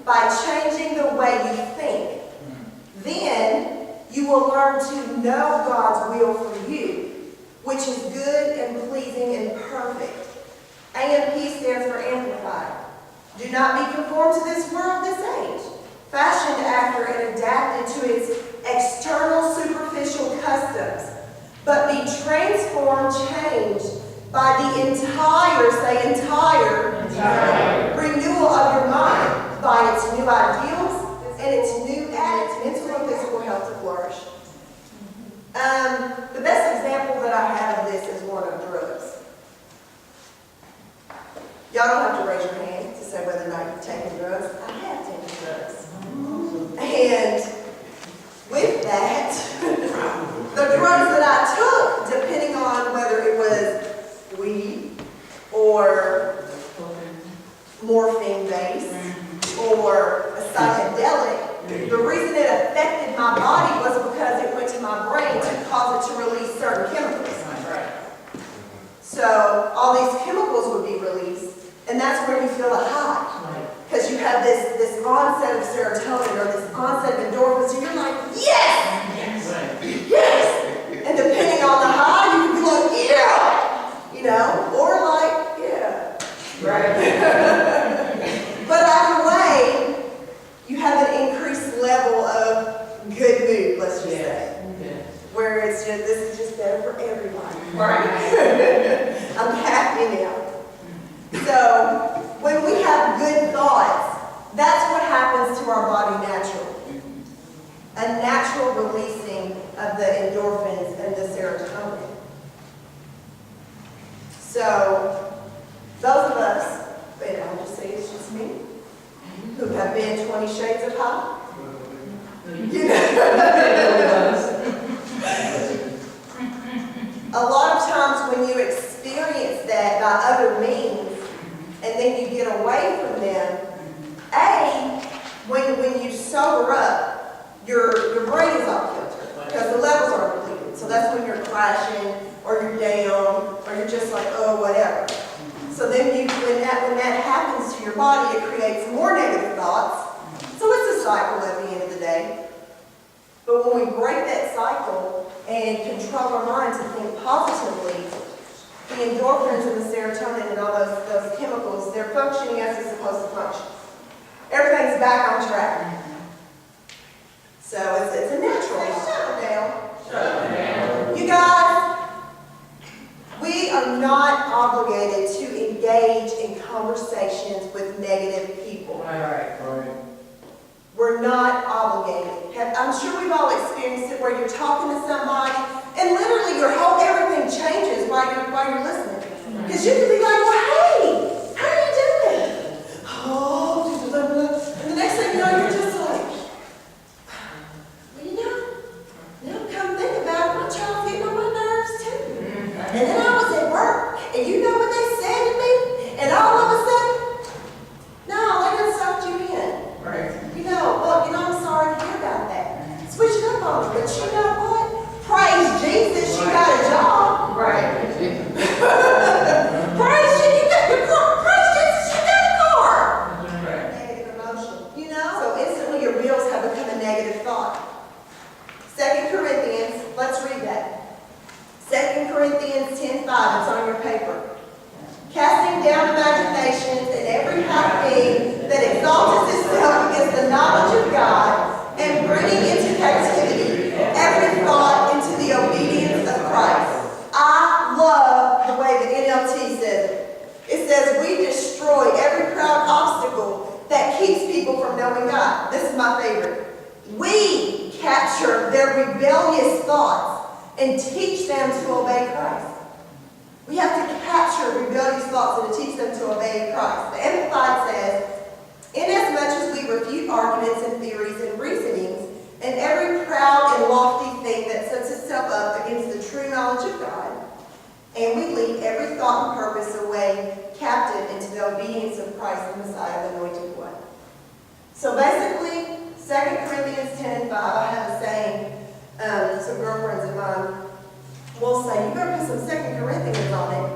by changing the way you think. Then you will learn to know God's will for you, which is good and pleasing and perfect. AMP stands for Amplified. Do not be conformed to this world, this age, fashioned after and adapted to its external superficial customs, but be transformed, changed by the entire renewal of your mind, by its new ideals and its mental and physical health to flourish. The best example that I have of this is one of drugs. Y'all don't have to raise your hand to say whether or not you've taken drugs. I have taken drugs. And with that, the drugs that I took, depending on whether it was weed or morphine-based or a psychedelic, the reason it affected my body was because it went to my brain to cause it to release certain chemicals. So all these chemicals would be released, and that's where you feel a high. Because you have this onset of serotonin or this onset of endorphins, and you're like, yes! Yes! And depending on the high, you can be like, yeah! You know? Or like, yeah. Right? But either way, you have an increased level of good mood, let's just say. Where it's just, this is just better for everybody. Right? I'm happy now. So, when we have good thoughts, that's what happens to our body naturally. A natural releasing of the endorphins and the serotonin. So, those of us, and I'll just say it's just me, who have been 20 shades of high, you know, a lot of times when you experience that by other means, and then you get away from them, when you sober up, your brain is off kilter because the levels are depleted. So that's when you're crashing, or you're down, or you're just like, oh, whatever. So then when that happens to your body, it creates more negative thoughts. So it's a cycle at the end of the day. But when we break that cycle and control our mind to think positively, the endorphins and the serotonin and all those chemicals, they're functioning as they're supposed to function. Everything's back on track. So it's a natural shutdown. You guys, we are not obligated to engage in conversations with negative people. Right. We're not obligated. I'm sure we've all experienced it where you're talking to somebody and literally everything changes while you're listening. Because you can be like, well, hey, how are you doing? Oh, blah, blah, blah. And the next thing you know, you're just like, well, you know, come think about it, my child's getting on my nerves too. And then I was at work, and you know what they said to me? And all of a sudden, no, they done sucked you in. Right. I'm sorry to hear about that. Switch it up on me. But you know what? Praise Jesus, you got a job. Right. Praise Jesus, you got your car. Praise Jesus, you got a car. Right. Negative emotion. So instantly your bills have become a negative thought. 2 Corinthians, let's read that. 2 Corinthians 10:5, it's on your paper. Casting down imaginations and every high thing that exalts itself against the knowledge of God, and bringing into captivity every thought into the obedience of Christ. I love the way the NLT says it. It says we destroy every proud obstacle that keeps people from knowing God. This is my favorite. We capture their rebellious thoughts and teach them to obey Christ. We have to capture rebellious thoughts and to teach them to obey Christ. The Amplified says, inasmuch as we refute arguments and theories and reasonings, and every proud and lofty thing that sets itself up against the true knowledge of God, and we lead every thought and purpose away captive into the obedience of Christ the Messiah, the anointed one. So basically, 2 Corinthians 10:5, I have a saying, some girlfriends of mine will say, you better put some 2 Corinthians on it.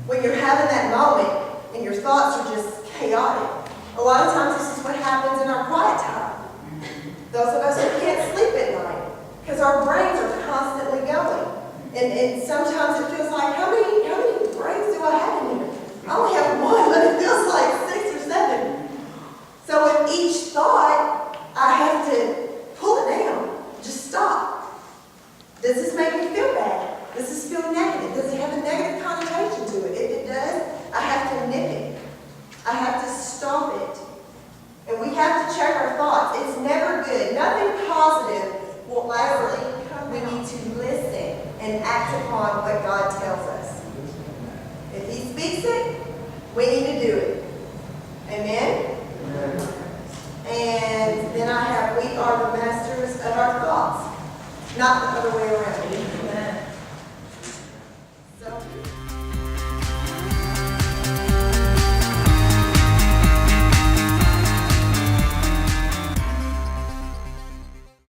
When you're having that moment and your thoughts are just chaotic, A lot of times this is what happens in our quiet time. Those of us who can't sleep at night, because our brains are constantly going. And sometimes it feels like, how many brains do I have in here? I only have one, but it feels like 6 or 7. So with each thought, I have to pull it down. Just stop. Does this make me feel bad? Does this feel negative? Does it have a negative connotation to it? If it does, I have to nip it. I have to stop it. And we have to check our thoughts. It's never good. Nothing positive will ever come. We need to listen and act upon what God tells us. If He speaks it, we need to do it. Amen? Amen. And then I have, we are the masters of our thoughts. Not the other way